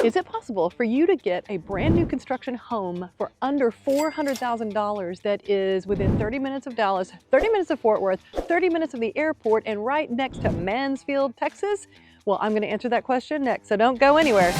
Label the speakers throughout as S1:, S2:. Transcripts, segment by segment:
S1: Is it possible for you to get a brand new construction home for under $400,000 that is within 30 minutes of Dallas, 30 minutes of Fort Worth, 30 minutes of the airport, and right next to Mansfield, Texas? Well, I'm going to answer that question next, so don't go anywhere.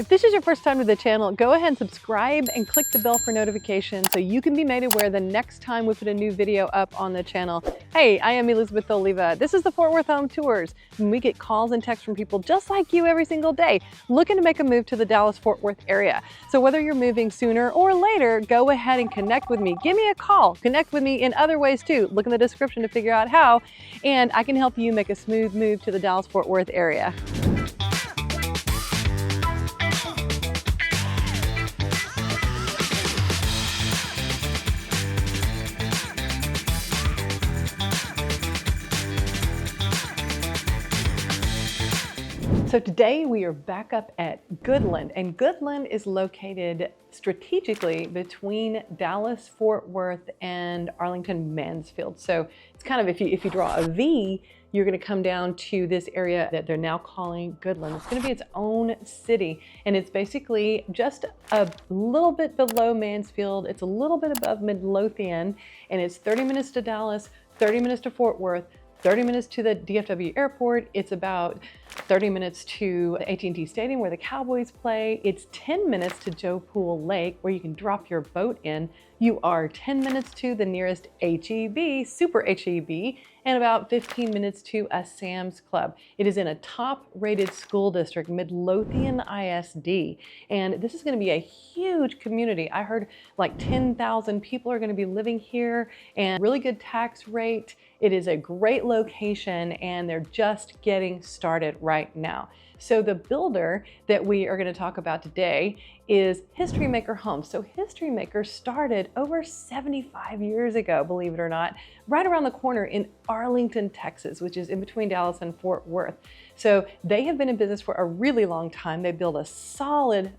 S1: If this is your first time to the channel, go ahead and subscribe and click the bell for notifications so you can be made aware the next time we put a new video up on the channel. Hey, I am Elizabeth Oliva. This is the Fort Worth Home Tours, and we get calls and texts from people just like you every single day looking to make a move to the Dallas-Fort Worth area. So whether you're moving sooner or later, go ahead and connect with me. Give me a call. Connect with me in other ways too. Look in the description to figure out how, and I can help you make a smooth move to the Dallas-Fort Worth area. So today we are back up at Goodland, and Goodland is located strategically between Dallas, Fort Worth, and Arlington, Mansfield. So it's kind of, if you draw a V, you're going to come down to this area that they're now calling Goodland. It's going to be its own city, and it's basically just a little bit below Mansfield. It's a little bit above Midlothian, and it's 30 minutes to Dallas, 30 minutes to Fort Worth, 30 minutes to the DFW airport. It's about 30 minutes to the AT&T Stadium where the Cowboys play. It's 10 minutes to Joe Pool Lake where you can drop your boat in. You are 10 minutes to the nearest HEB, Super HEB, and about 15 minutes to a Sam's Club. It is in a top-rated school district, Midlothian ISD, and this is going to be a huge community. I heard like 10,000 people are going to be living here, and really good tax rate. It is a great location, and they're just getting started right now. So the builder that we are going to talk about today is HistoryMaker Homes. So HistoryMaker started over 75 years ago, believe it or not, right around the corner in Arlington, Texas, which is in between Dallas and Fort Worth. So they have been in business for a really long time. They build a solid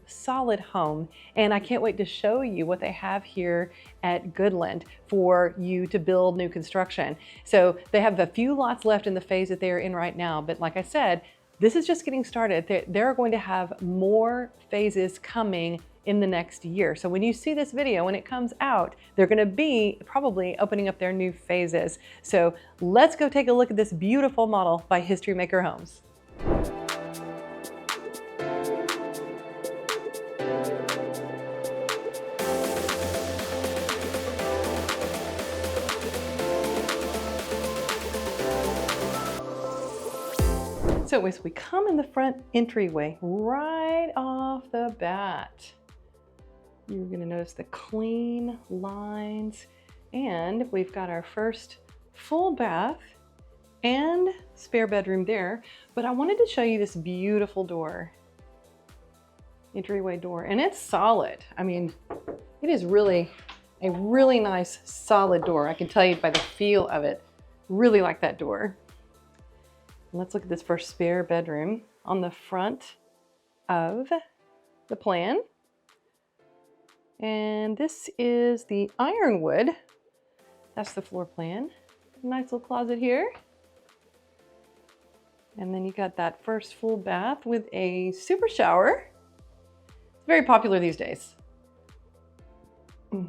S1: home, and I can't wait to show you what they have here at Goodland for you to build new construction. So they have a few lots left in the phase that they are in right now, but like I said, this is just getting started. They're going to have more phases coming in the next year. So when you see this video, when it comes out, they're going to be probably opening up their new phases. So let's go take a look at this beautiful model by HistoryMaker Homes. So as we come in the front entryway, right off the bat, you're going to notice the clean lines, and we've got our first full bath and spare bedroom there. But I wanted to show you this beautiful door, entryway door, and it's solid. I mean, it is really a really nice solid door. I can tell you by the feel of it. Really like that door. Let's look at this first spare bedroom on the front of the plan. And this is the ironwood. That's the floor plan. Nice little closet here. And then you got that first full bath with a super shower. It's very popular these days,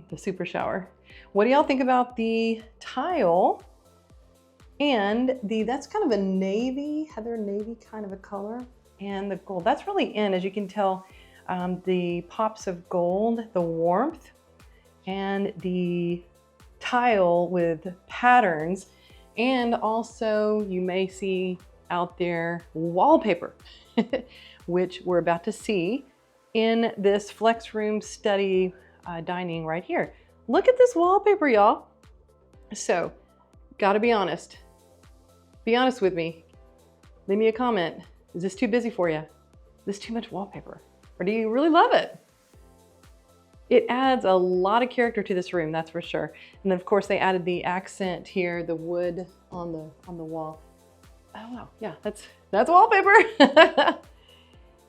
S1: the super shower. What do y'all think about the tile? And that's kind of a navy, heather navy kind of a color. And the gold, that's really in, as you can tell, the pops of gold, the warmth, and the tile with patterns. And also you may see out there wallpaper, which we're about to see in this flex room study dining right here. Look at this wallpaper, y'all. So, gotta be honest. Be honest with me. Leave me a comment. Is this too busy for you? Is this too much wallpaper? Or do you really love it? It adds a lot of character to this room, that's for sure. And then of course they added the accent here, the wood on the wall. Oh wow, yeah, that's wallpaper.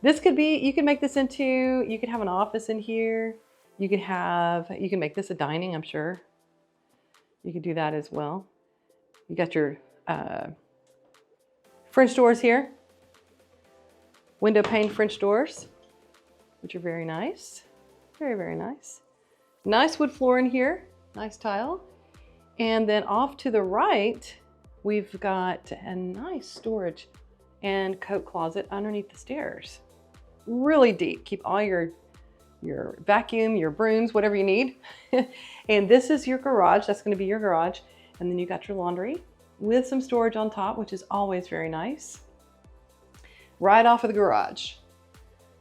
S1: This could be, you could make this into, you could have an office in here. You can make this a dining, I'm sure. You could do that as well. You got your French doors here. Window pane French doors, which are very nice. Very, very nice. Nice wood floor in here, nice tile. And then off to the right, we've got a nice storage and coat closet underneath the stairs. Really deep. Keep all your vacuum, your brooms, whatever you need. And this is your garage. That's going to be your garage. And then you got your laundry with some storage on top, which is always very nice. Right off of the garage.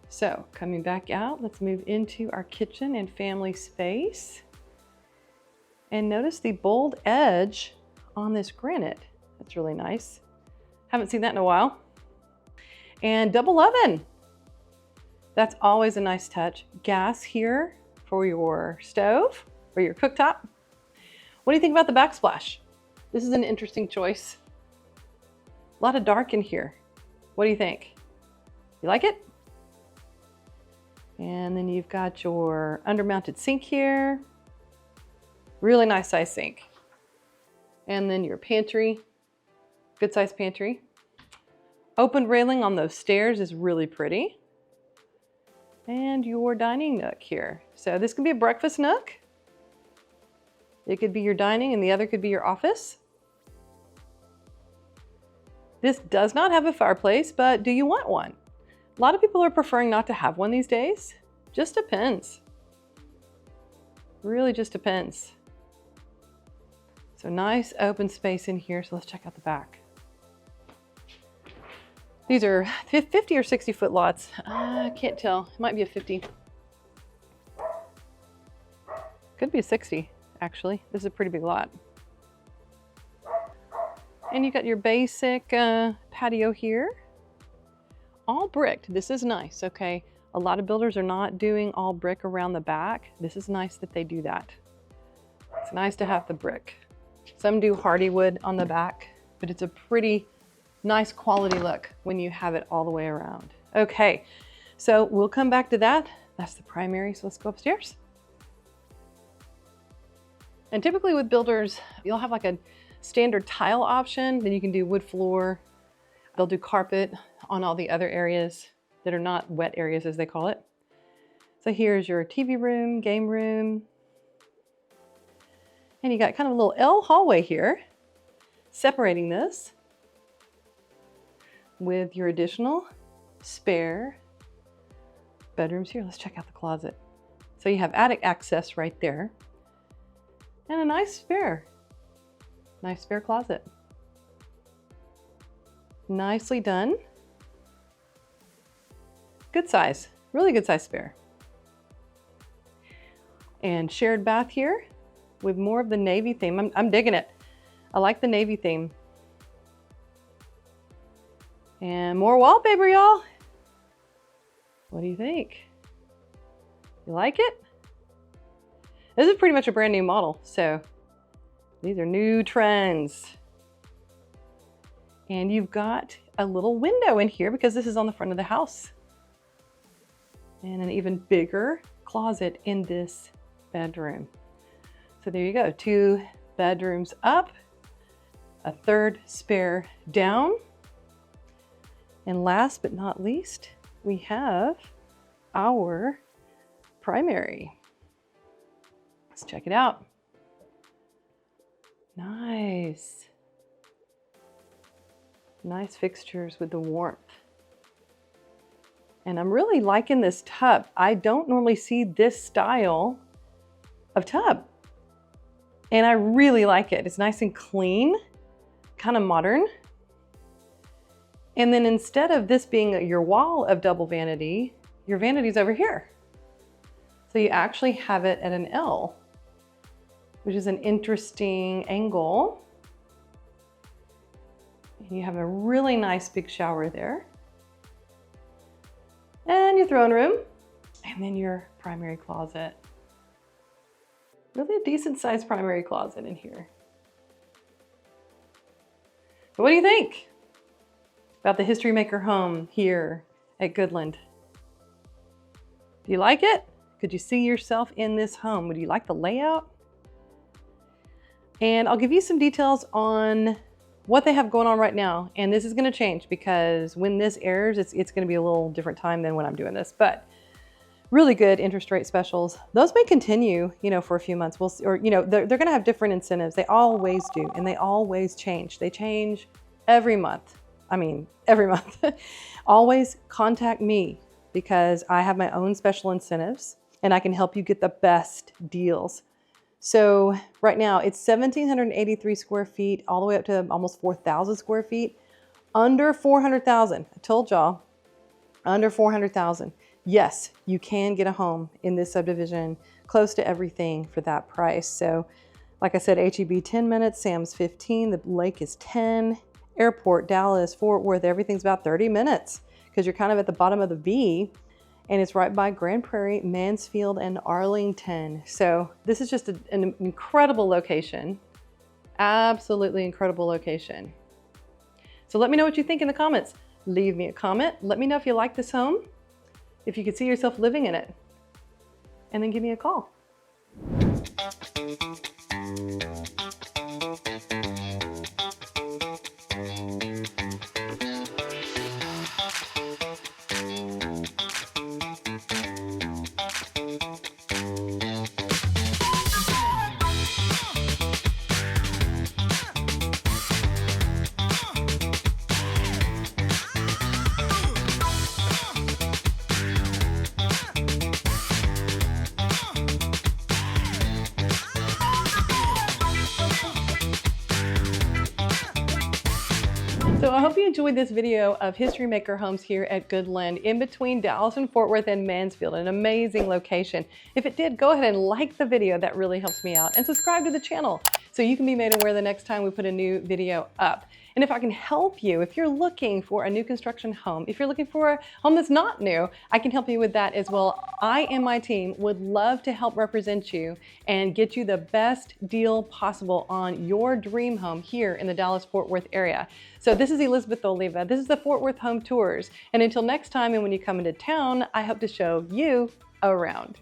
S1: So coming back out, let's move into our kitchen and family space. And notice the bold edge on this granite. That's really nice. Haven't seen that in a while. And double oven. That's always a nice touch. Gas here for your stove or your cooktop. What do you think about the backsplash? This is an interesting choice. A lot of dark in here. What do you think? You like it? And then you've got your undermounted sink here. Really nice size sink. And then your pantry, good size pantry. Open railing on those stairs is really pretty. And your dining nook here. So this could be a breakfast nook. It could be your dining and the other could be your office. This does not have a fireplace, but do you want one? A lot of people are preferring not to have one these days. Just depends. Really just depends. So nice open space in here. So let's check out the back. These are 50 or 60 foot lots. I can't tell. It might be a 50. Could be a 60, actually. This is a pretty big lot. And you got your basic patio here. All bricked. This is nice, okay? A lot of builders are not doing all brick around the back. This is nice that they do that. It's nice to have the brick. Some do hardywood on the back, but it's a pretty nice quality look when you have it all the way around. Okay, so we'll come back to that. That's the primary, so let's go upstairs. And typically with builders, you'll have like a standard tile option, then you can do wood floor. They'll do carpet on all the other areas that are not wet areas, as they call it. So here's your TV room, game room. And you got kind of a little L hallway here, separating this with your additional spare bedrooms here. Let's check out the closet. So you have attic access right there and a nice spare closet. Nicely done. Good size, really good size spare. And shared bath here with more of the navy theme. I'm digging it. I like the navy theme. And more wallpaper, y'all. What do you think? You like it? This is pretty much a brand new model, so these are new trends. And you've got a little window in here because this is on the front of the house. And an even bigger closet in this bedroom. So there you go, 2 bedrooms up, a 3rd spare down. And last but not least, we have our primary. Let's check it out. Nice. Nice fixtures with the warmth. And I'm really liking this tub. I don't normally see this style of tub. And I really like it. It's nice and clean, kind of modern. And then instead of this being your wall of double vanity, your vanity's over here. So you actually have it at an L, which is an interesting angle. And you have a really nice big shower there. And your throne room, and then your primary closet. Really a decent sized primary closet in here. So what do you think about the HistoryMaker home here at Goodland? Do you like it? Could you see yourself in this home? Would you like the layout? And I'll give you some details on what they have going on right now. And this is going to change because when this airs, it's going to be a little different time than when I'm doing this. But really good interest rate specials. Those may continue, for a few months. We'll see, or, they're going to have different incentives. They always do. And they always change. They change every month. I mean, every month. Always contact me because I have my own special incentives and I can help you get the best deals. So right now it's 1,783 square feet all the way up to almost 4,000 square feet, under 400,000. I told y'all, under 400,000. Yes, you can get a home in this subdivision, close to everything for that price. So like I said, HEB 10 minutes, Sam's 15, the lake is 10, airport, Dallas, Fort Worth, everything's about 30 minutes because you're kind of at the bottom of the V. And it's right by Grand Prairie, Mansfield, and Arlington. So this is just an incredible location. Absolutely incredible location. So let me know what you think in the comments. Leave me a comment. Let me know if you like this home, if you could see yourself living in it, and then give me a call. So I hope you enjoyed this video of HistoryMaker homes here at Goodland in between Dallas and Fort Worth and Mansfield, an amazing location. If it did, go ahead and like the video. That really helps me out. And subscribe to the channel so you can be made aware the next time we put a new video up. And if I can help you, if you're looking for a new construction home, if you're looking for a home that's not new, I can help you with that as well. I and my team would love to help represent you and get you the best deal possible on your dream home here in the Dallas-Fort Worth area. So this is Elizabeth Oliva. This is the Fort Worth Home Tours. And until next time, and when you come into town, I hope to show you around.